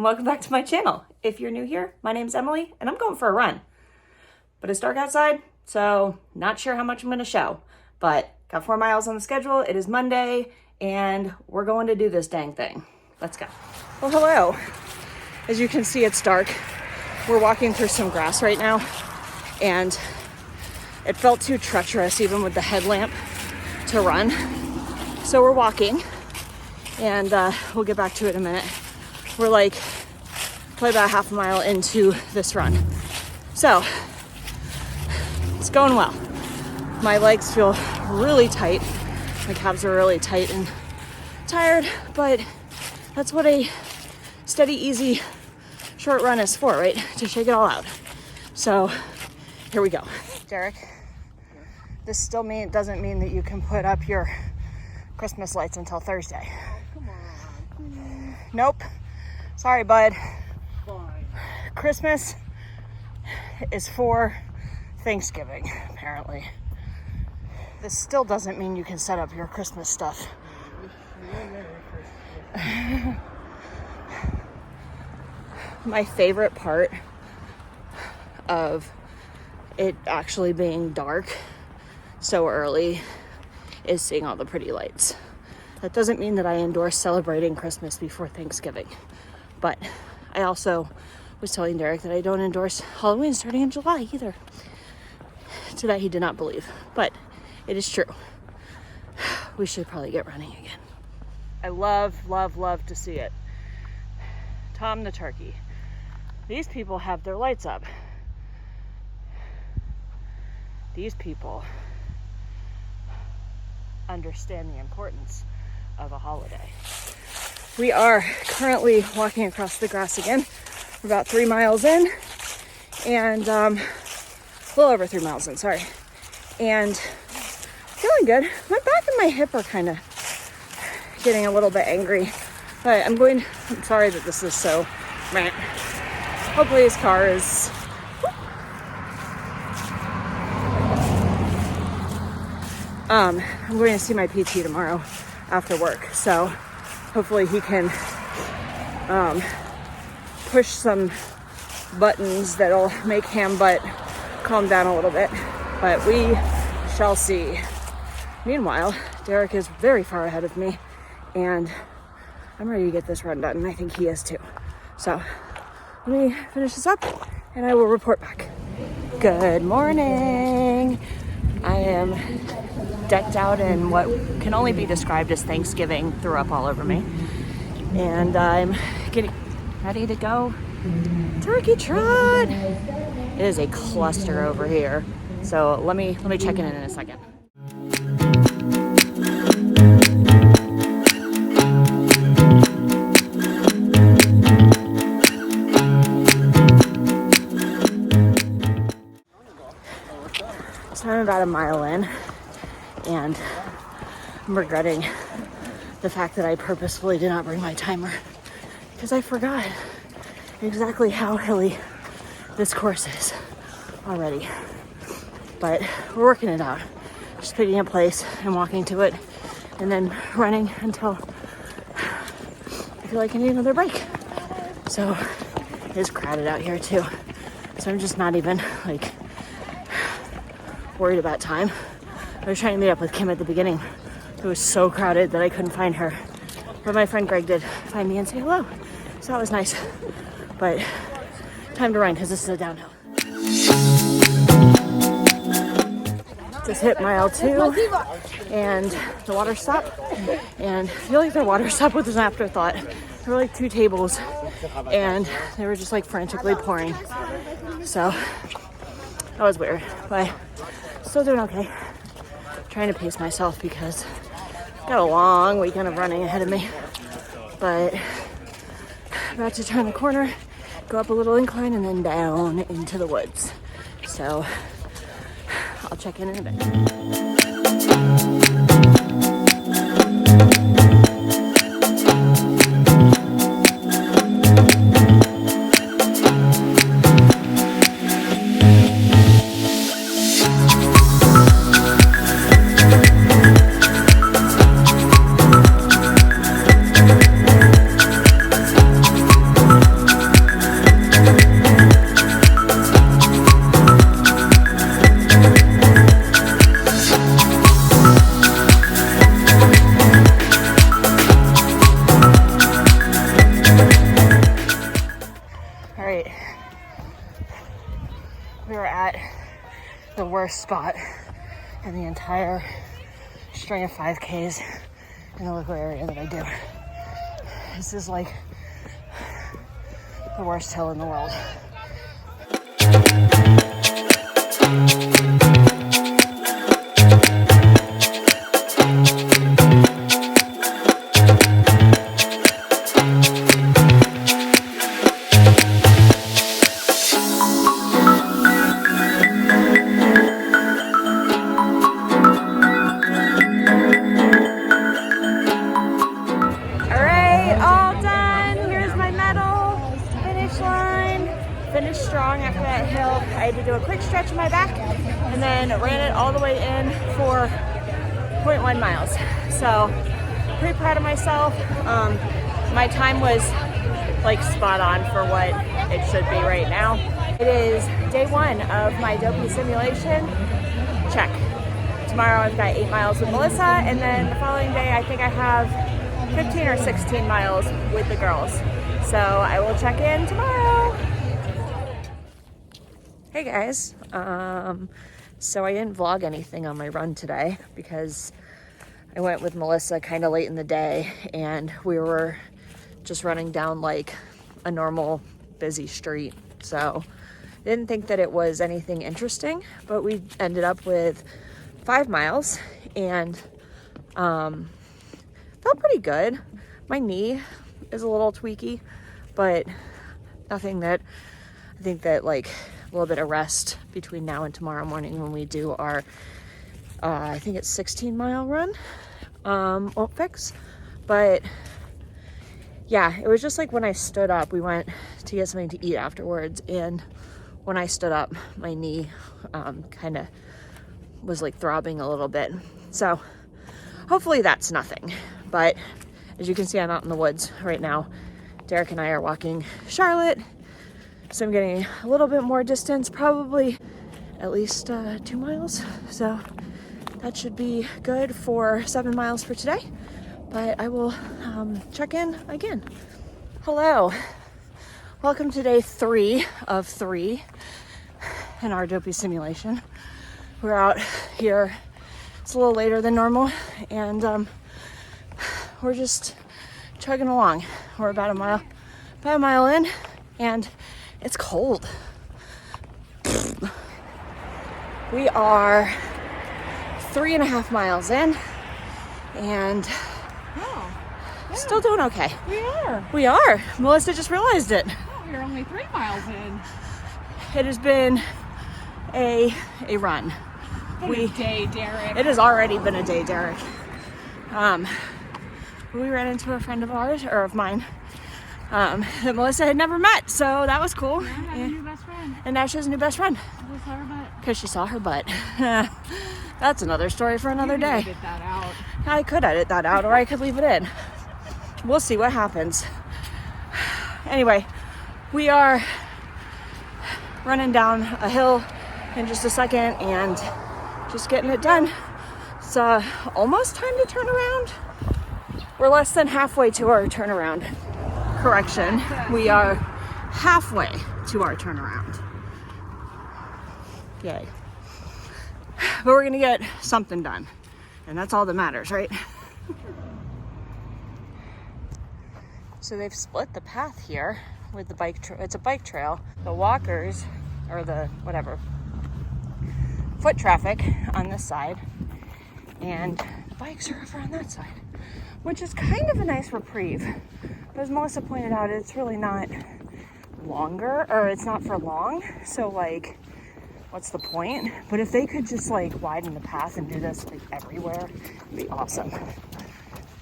and welcome back to my channel. If you're new here, my name's Emily and I'm going for a run. But it's dark outside, so not sure how much I'm gonna show, but got 4 miles on the schedule. It is Monday and we're going to do this dang thing. Let's go. Well, hello. As you can see, it's dark. We're walking through some grass right now and it felt too treacherous even with the headlamp to run. So we're walking and we'll get back to it in a minute. We're like probably about half a mile into this run. So it's going well. My legs feel really tight. My calves are really tight and tired, but that's what a steady, easy, short run is for, right? To shake it all out. So here we go. Derek, this still doesn't mean that you can put up your Christmas lights until Thursday. Oh, come on. Nope. Sorry, bud. Fine. Christmas is for Thanksgiving, apparently. This still doesn't mean you can set up your Christmas stuff. My favorite part of it actually being dark so early is seeing all the pretty lights. That doesn't mean that I endorse celebrating Christmas before Thanksgiving, but I also was telling Derek that I don't endorse Halloween starting in July either. To that he did not believe, but it is true. We should probably get running again. I love to see it. Tom the turkey. These people have their lights up. These people understand the importance of a holiday. We are currently walking across the grass again. We're about 3 miles in and a little over 3 miles in, sorry. And feeling good. My back and my hip are kind of getting a little bit angry, but I'm sorry that this is so rant. Hopefully his car is I'm going to see my PT tomorrow after work, so hopefully he can push some buttons that'll make him calm down a little bit, but we shall see. Meanwhile, Derek is very far ahead of me and I'm ready to get this run done, and I think he is too. So let me finish this up and I will report back. Good morning. I am decked out in what can only be described as Thanksgiving. Threw up all over me. And I'm getting ready to go turkey trot. It is a cluster over here. So let me check in a second. So I'm about a mile in and I'm regretting the fact that I purposefully did not bring my timer because I forgot exactly how hilly this course is already. But we're working it out. Just picking a place and walking to it and then running until I feel like I need another break. So it is crowded out here too. So I'm just not even worried about time. I was trying to meet up with Kim at the beginning. It was so crowded that I couldn't find her. But my friend Greg did find me and say hello. So that was nice. But time to run because this is a downhill. Just hit mile 2 and the water stopped. And I feel like the water stop was an afterthought. There were like 2 tables and they were just frantically pouring. So that was weird, but still doing okay. Trying to pace myself because I've got a long weekend of running ahead of me. But about to turn the corner, go up a little incline and then down into the woods. So I'll check in a bit. worst spot in the entire string of 5Ks in the local area that I do. This is like the worst hill in the world. Finished strong after that hill. I had to do a quick stretch in my back and then ran it all the way in for 0.1 miles. So pretty proud of myself. My time was like spot on for what it should be right now. It is day one of my Dopey simulation. Check. Tomorrow I've got 8 miles with Melissa, and then the following day I think I have 15 or 16 miles with the girls. So I will check in tomorrow. Hey guys, so I didn't vlog anything on my run today because I went with Melissa kind of late in the day and we were just running down like a normal busy street. So I didn't think that it was anything interesting, but we ended up with 5 miles and felt pretty good. My knee is a little tweaky, but nothing that I think that like a little bit of rest between now and tomorrow morning when we do our I think it's 16-mile run won't fix. But yeah, it was just like when I stood up, we went to get something to eat afterwards, and when I stood up my knee kind of was like throbbing a little bit. So hopefully that's nothing, but as you can see, I'm out in the woods right now. Derek and I are walking Charlotte. So I'm getting a little bit more distance, probably at least 2 miles. So that should be good for 7 miles for today. But I will check in again. Hello. Welcome to day 3 of 3 in our Dopey simulation. We're out here. It's a little later than normal, and we're just chugging along. We're about a mile in, and it's cold. We are 3.5 miles in, and still doing okay. We are. Melissa just realized it. Oh, you're only 3 miles in. It has been a run. A day, Derek. It has already been a day, Derek. We ran into a friend of ours, or of mine, that Melissa had never met, so that was cool. Yeah, I have a new best friend. And now she has a new best friend. Just saw her butt. Because she saw her butt. That's another story for another day. Edit that out. I could edit that out, or I could leave it in. We'll see what happens. Anyway, we are running down a hill in just a second and just getting it done. It's almost time to turn around. We're less than halfway to our turnaround. Correction, we are halfway to our turnaround. Yay. But we're gonna get something done, and that's all that matters, right? So they've split the path here with the bike trail. It's a bike trail. The walkers, or the whatever, foot traffic on this side, and the bikes are over on that side, which is kind of a nice reprieve. But as Melissa pointed out, it's really not longer, or it's not for long. So like, what's the point? But if they could just like widen the path and do this like everywhere, it'd be awesome.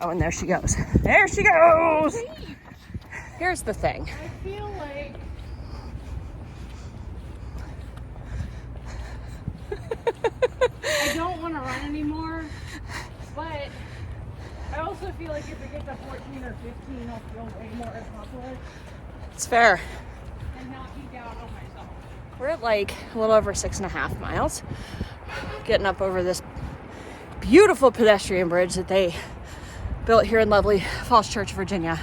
Oh, and there she goes. There she goes. Here's the thing. I feel like I don't want to run anymore, but I also feel like if it gets to 14 or 15, I'll feel way more accomplished It's fair. and not be down on myself. We're at like a little over 6.5 miles. Getting up over this beautiful pedestrian bridge that they built here in lovely Falls Church, Virginia.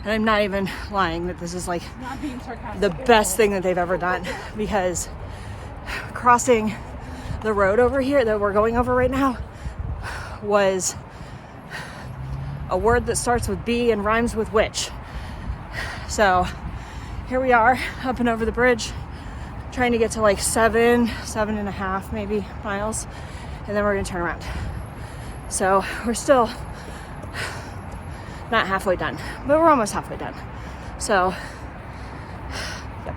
And I'm not even lying that this is like Not being sarcastic. the best thing that they've ever done, because crossing the road over here that we're going over right now was a word that starts with B and rhymes with witch. So here we are up and over the bridge, trying to get to like 7.5 maybe miles, and then we're gonna turn around. So we're still not halfway done, but we're almost halfway done. So yep,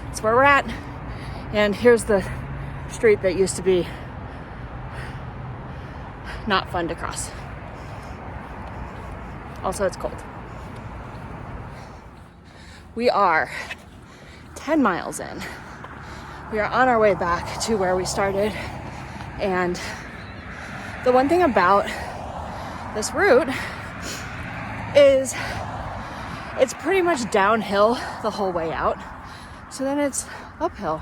that's where we're at. And here's the street that used to be not fun to cross. Also, it's cold. We are 10 miles in. We are on our way back to where we started. And the one thing about this route is it's pretty much downhill the whole way out. So then it's uphill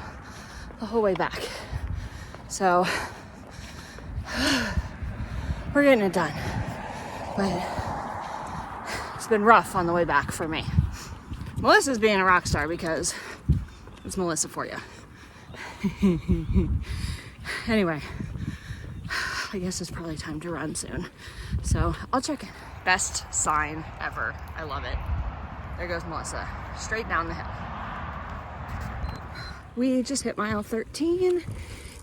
the whole way back. So we're getting it done. But it's been rough on the way back for me. Melissa's being a rock star because it's Melissa for you. Anyway, I guess it's probably time to run soon. So I'll check in. Best sign ever. I love it. There goes Melissa, straight down the hill. We just hit mile 13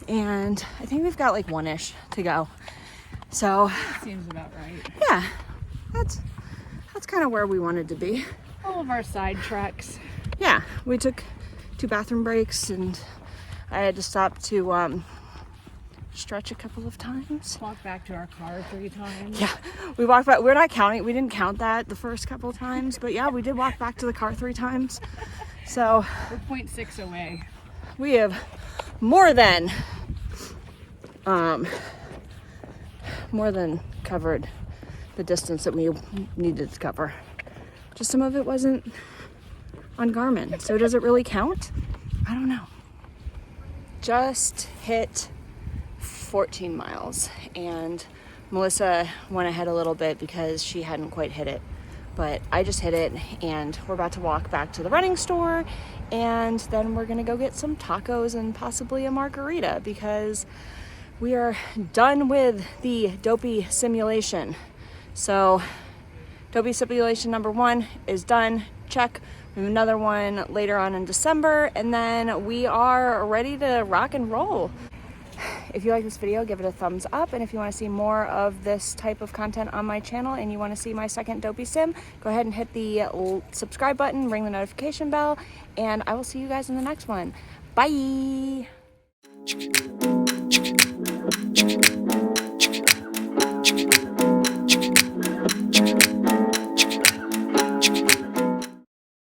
and I think we've got like one-ish to go. So That seems about right. yeah, that's kind of where we wanted to be. All of our side tracks. Yeah, we took 2 bathroom breaks and I had to stop to stretch a couple of times. Walk back to our car 3 times. Yeah, we walked back. We're not counting. We didn't count that the first couple of times, but yeah, we did walk back to the car 3 times. So We're 0.6 away. we have more than covered the distance that we needed to cover. Just some of it wasn't on Garmin. So does it really count? I don't know. Just hit 14 miles and Melissa went ahead a little bit because she hadn't quite hit it, but I just hit it and we're about to walk back to the running store and then we're gonna go get some tacos and possibly a margarita because we are done with the Dopey simulation. So Dopey simulation number 1 is done, check. We have another one later on in December and then we are ready to rock and roll. If you like this video, give it a thumbs up, and if you want to see more of this type of content on my channel and you want to see my second Dopey sim, go ahead and hit the subscribe button, ring the notification bell, and I will see you guys in the next one. Bye!